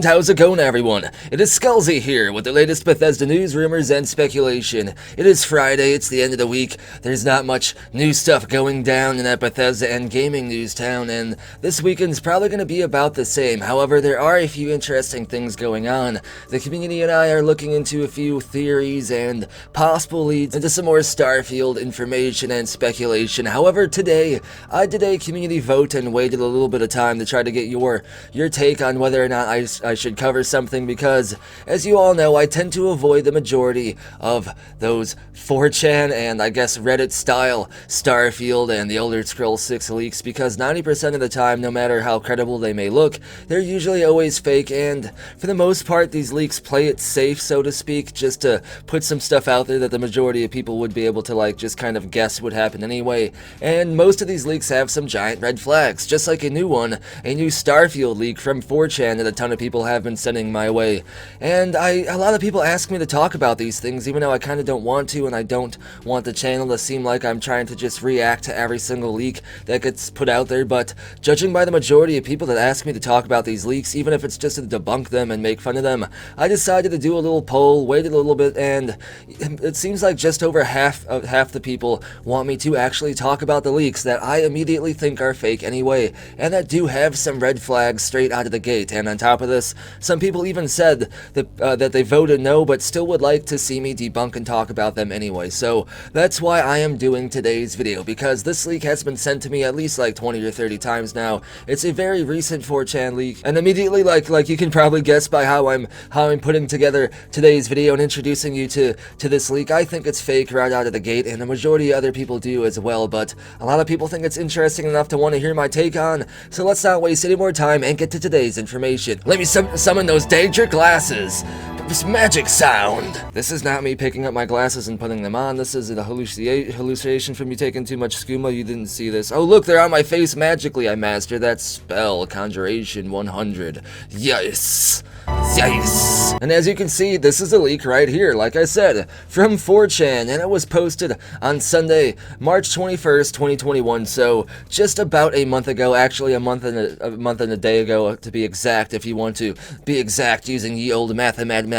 And how's it going, everyone? It is Skullzi here with the latest Bethesda news, rumors, and speculation. It is Friday, it's the end of the week. There's not much new stuff going down in that Bethesda and gaming news town, and this weekend's probably going to be about the same. However, there are a few interesting things going on. The community and I are looking into a few theories and possible leads into some more Starfield information and speculation. However, today, I did a community vote and waited a little bit of time to try to get your take on whether or not I should cover something, because, as you all know, I tend to avoid the majority of those 4chan and, I guess, Reddit-style Starfield and the Elder Scrolls 6 leaks, because 90% of the time, no matter how credible they may look, they're usually always fake, and for the most part, these leaks play it safe, so to speak, just to put some stuff out there that the majority of people would be able to, like, just kind of guess would happen anyway. And most of these leaks have some giant red flags, just like a new one, a new Starfield leak from 4chan that a ton of people have been sending my way. And a lot of people ask me to talk about these things, even though I kind of don't want to, and I don't want the channel to seem like I'm trying to just react to every single leak that gets put out there. But judging by the majority of people that ask me to talk about these leaks, even if it's just to debunk them and make fun of them, I decided to do a little poll, waited a little bit, and it seems like just over half the people want me to actually talk about the leaks that I immediately think are fake anyway, and that do have some red flags straight out of the gate. And on top of this, some people even said that they voted no, but still would like to see me debunk and talk about them anyway. So that's why I am doing today's video, because this leak has been sent to me at least like 20 or 30 times now. It's a very recent 4chan leak, and immediately, like you can probably guess by how I'm putting together today's video and introducing you to this leak, I think it's fake right out of the gate, and the majority of other people do as well. But a lot of people think it's interesting enough to want to hear my take on, so let's not waste any more time and get to today's information. Let me summon those danger glasses. This magic sound. This is not me picking up my glasses and putting them on. This is a hallucination from you taking too much skooma. You didn't see this. Oh, look, they're on my face magically. I mastered that spell. Conjuration 100. Yes. Yes. And as you can see, this is a leak right here, like I said, from 4chan, and it was posted on Sunday, March 21st, 2021, so just about a month ago, actually a month and a day ago, to be exact, if you want to be exact using ye old mathematics.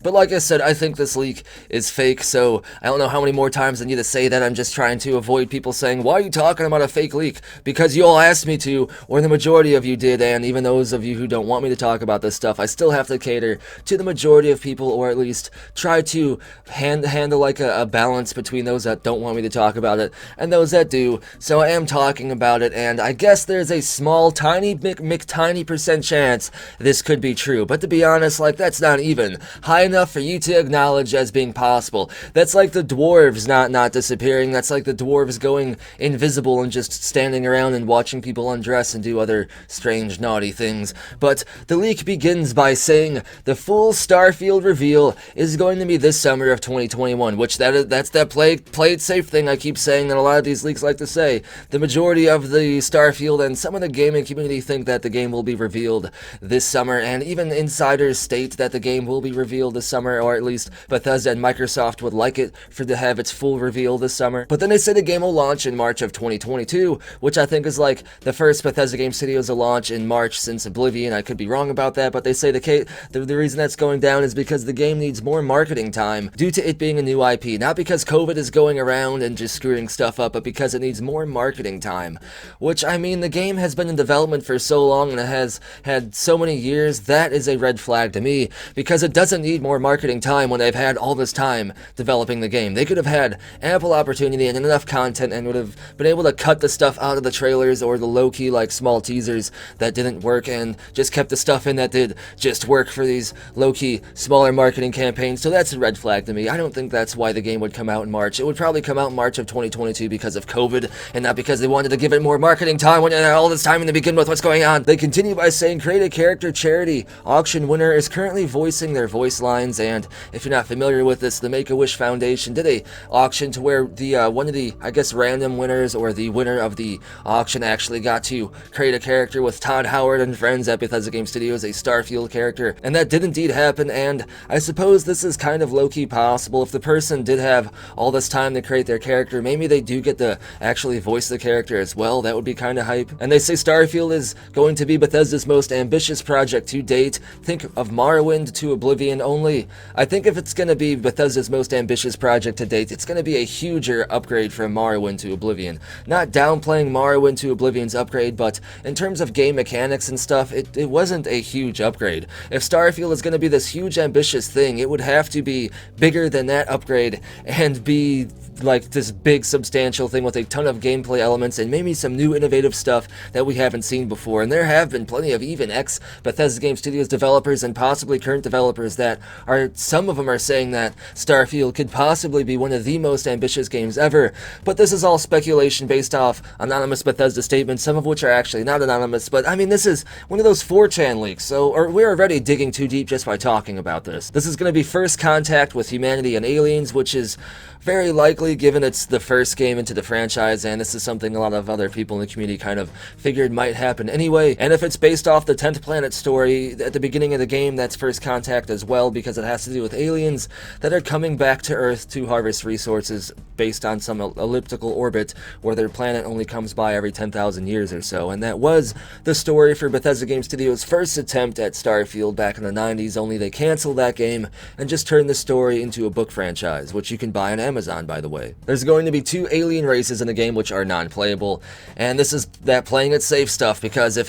But like I said, I think this leak is fake, so I don't know how many more times I need to say that. I'm just trying to avoid people saying, why are you talking about a fake leak? Because you all asked me to, or the majority of you did, and even those of you who don't want me to talk about this stuff, I still have to cater to the majority of people, or at least try to handle like a balance between those that don't want me to talk about it and those that do. So I am talking about it, and I guess there's a small, tiny percent chance this could be true. But to be honest, like, that's not even high enough for you to acknowledge as being possible. That's like the dwarves not disappearing. That's like the dwarves going invisible and just standing around and watching people undress and do other strange, naughty things. But the leak begins by saying the full Starfield reveal is going to be this summer of 2021, which that's that play it safe thing I keep saying that a lot of these leaks like to say. The majority of the Starfield and some of the gaming community think that the game will be revealed this summer, and even insiders state that the game will be revealed this summer, or at least Bethesda and Microsoft would like it to have its full reveal this summer. But then they say the game will launch in March of 2022, which I think is like the first Bethesda game studios to launch in March since Oblivion. I could be wrong about that, but they say the reason that's going down is because the game needs more marketing time due to it being a new IP, not because COVID is going around and just screwing stuff up, but because it needs more marketing time. Which, I mean, the game has been in development for so long and it has had so many years. That is a red flag to me, because it doesn't need more marketing time when they've had all this time developing the game. They could have had ample opportunity and enough content and would have been able to cut the stuff out of the trailers or the low-key, like, small teasers that didn't work, and just kept the stuff in that did just work for these low-key, smaller marketing campaigns. So that's a red flag to me. I don't think that's why the game would come out in March. It would probably come out in March of 2022 because of COVID, and not because they wanted to give it more marketing time when they had all this time to begin with. What's going on? They continue by saying, create a character charity auction winner is currently voicing their voice lines, and if you're not familiar with this, the Make-A-Wish Foundation did a auction to where the one of the, I guess, random winners, or the winner of the auction, actually got to create a character with Todd Howard and friends at Bethesda Game Studios Studios a Starfield character, and that did indeed happen, and I suppose this is kind of low-key possible. If the person did have all this time to create their character, maybe they do get to actually voice the character as well. That would be kind of hype. And they say Starfield is going to be Bethesda's most ambitious project to date. Think of Morrowind to Oblivion only. I think if it's going to be Bethesda's most ambitious project to date, it's going to be a huger upgrade from Morrowind to Oblivion. Not downplaying Morrowind to Oblivion's upgrade, but in terms of game mechanics and stuff, it wasn't a huge upgrade. If Starfield is going to be this huge ambitious thing, it would have to be bigger than that upgrade and be like this big substantial thing with a ton of gameplay elements and maybe some new innovative stuff that we haven't seen before. And there have been plenty of even ex-Bethesda Game Studios developers and possibly current developers that are, some of them are saying that Starfield could possibly be one of the most ambitious games ever. But this is all speculation based off anonymous Bethesda statements, some of which are actually not anonymous. But I mean, this is one of those 4chan leaks, or we're already digging too deep just by talking about this. This is going to be first contact with humanity and aliens, which is very likely given it's the first game into the franchise, and this is something a lot of other people in the community kind of figured might happen anyway. And if it's based off the 10th Planet story at the beginning of the game, that's first contact as well, because it has to do with aliens that are coming back to Earth to harvest resources based on some elliptical orbit where their planet only comes by every 10,000 years or so. And that was the story for Bethesda Game Studios' first attempt at Starfield back in the 90s, only they canceled that game and just turned the story into a book franchise, which you can buy on Amazon, by the way. There's going to be 2 alien races in the game which are non-playable, and this is that playing it safe stuff, because if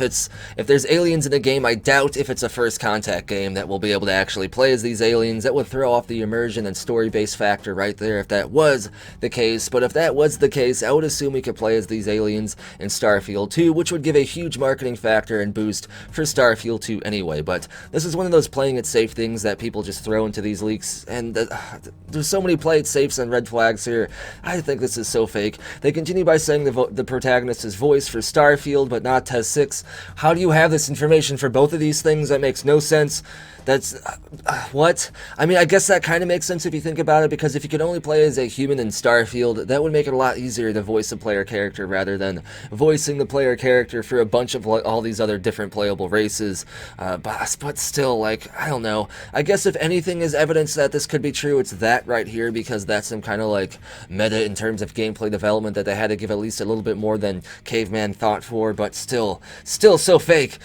there's aliens in the game, I doubt if it's a first contact game that we'll be able to actually play as these aliens. That would throw off the immersion and story-based factor right there if that was the case. But if that was the case, I would assume we could play as these aliens in Starfield 2, which would give a huge marketing factor and boost for Starfield 2 anyway. But this is one of those playing it safe things that people just throw into these leaks, and there's so many play it safes and red flags here. I think this is so fake. They continue by saying the protagonist is voiced for Starfield, but not Tez 6. How do you have this information for both of these things? That makes no sense. That's what? I mean, I guess that kind of makes sense if you think about it, because if you could only play as a human in Starfield, that would make it a lot easier to voice a player character rather than voicing the player character for a bunch of all these other different playable races. But still, like, I don't know. I guess if anything is evidence that this could be true, it's that right here, because that's some kind of like meta in terms of gameplay development that they had to give at least a little bit more than Caveman thought for. But still so fake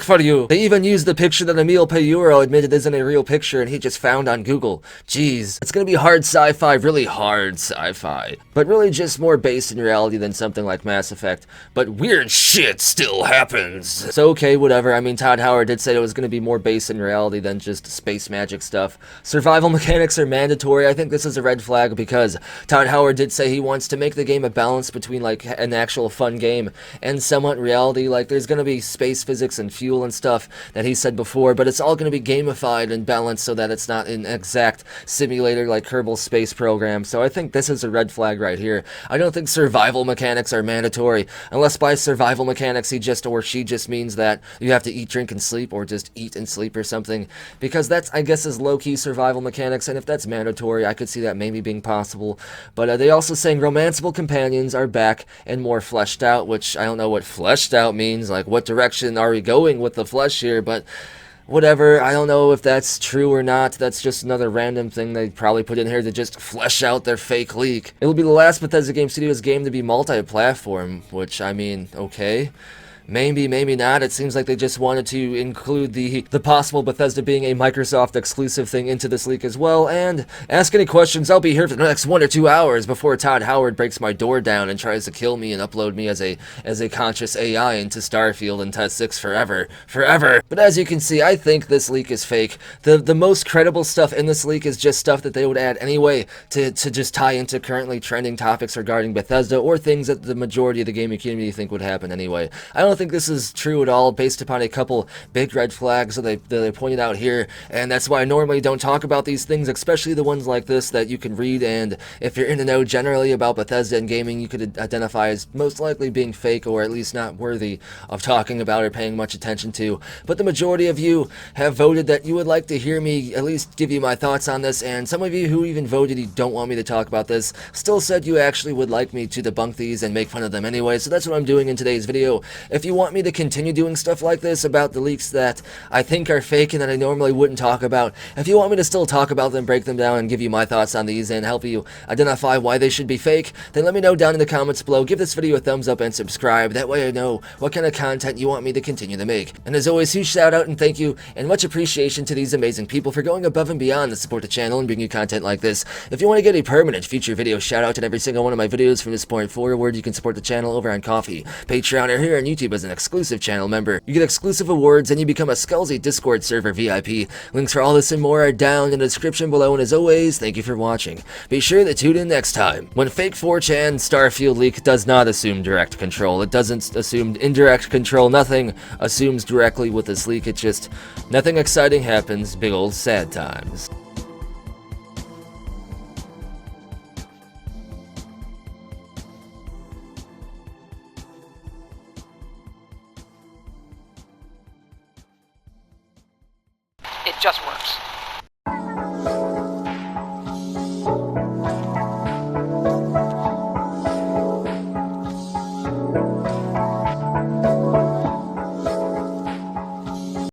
for you. They even used the picture that Emil Payuro admitted isn't a real picture and he just found on Google. Jeez, it's gonna be hard sci-fi, really hard sci-fi, but really just more based in reality than something like Mass Effect. But weird shit still happens. So okay, whatever. I mean, Todd Howard did say it was gonna be more based in reality than just space magic stuff. Survival mechanics are mandatory. I think this is a red flag, because Todd Howard did say he wants to make the game a balance between like an actual fun game and somewhat reality. Like, there's gonna be space physics and fuel and stuff that he said before, but it's all gonna be gamified and balanced so that it's not an exact simulator like Kerbal Space Program. So I think this is a red flag right here. I don't think survival mechanics are mandatory, unless by survival mechanics he just or she just means that you have to eat, drink, and sleep, or just eat and sleep or something, because that's, I guess, is low-key survival mechanics, and if that's mandatory, I could see that maybe being possible. But they also saying romanceable companions are back and more fleshed out, which I don't know what fleshed out means, like what direction are we going with the flesh here, but whatever. I don't know if that's true or not. That's just another random thing they probably put in here to just flesh out their fake leak. It'll be the last Bethesda Game Studios game to be multi-platform, which, I mean, okay. Maybe, maybe not. It seems like they just wanted to include the possible Bethesda being a Microsoft exclusive thing into this leak as well. And ask any questions. I'll be here for the next 1 or 2 hours before Todd Howard breaks my door down and tries to kill me and upload me as a conscious AI into Starfield and Tez 6 forever. But as you can see, I think this leak is fake. The most credible stuff in this leak is just stuff that they would add anyway to just tie into currently trending topics regarding Bethesda, or things that the majority of the gaming community think would happen anyway. I don't think this is true at all, based upon a couple big red flags that they pointed out here, and that's why I normally don't talk about these things, especially the ones like this that you can read, and if you're in the know generally about Bethesda and gaming, you could identify as most likely being fake, or at least not worthy of talking about or paying much attention to. But the majority of you have voted that you would like to hear me at least give you my thoughts on this, and some of you who even voted you don't want me to talk about this still said you actually would like me to debunk these and make fun of them anyway, so that's what I'm doing in today's video. If you you want me to continue doing stuff like this about the leaks that I think are fake and that I normally wouldn't talk about, if you want me to still talk about them, break them down, and give you my thoughts on these and help you identify why they should be fake, then let me know down in the comments below. Give this video a thumbs up and subscribe. That way I know what kind of content you want me to continue to make. And as always, huge shout out and thank you and much appreciation to these amazing people for going above and beyond to support the channel and bring you content like this. If you want to get a permanent future video shout out in every single one of my videos from this point forward, you can support the channel over on Ko-fi, Patreon, or here on YouTube as an exclusive channel member. You get exclusive awards and you become a Skullzi Discord server VIP. Links for all this and more are down in the description below, and as always, thank you for watching. Be sure to tune in next time when fake 4chan Starfield leak does not assume direct control. It doesn't assume indirect control. Nothing assumes directly with this leak. It's just nothing exciting happens. Big old sad times. It just works.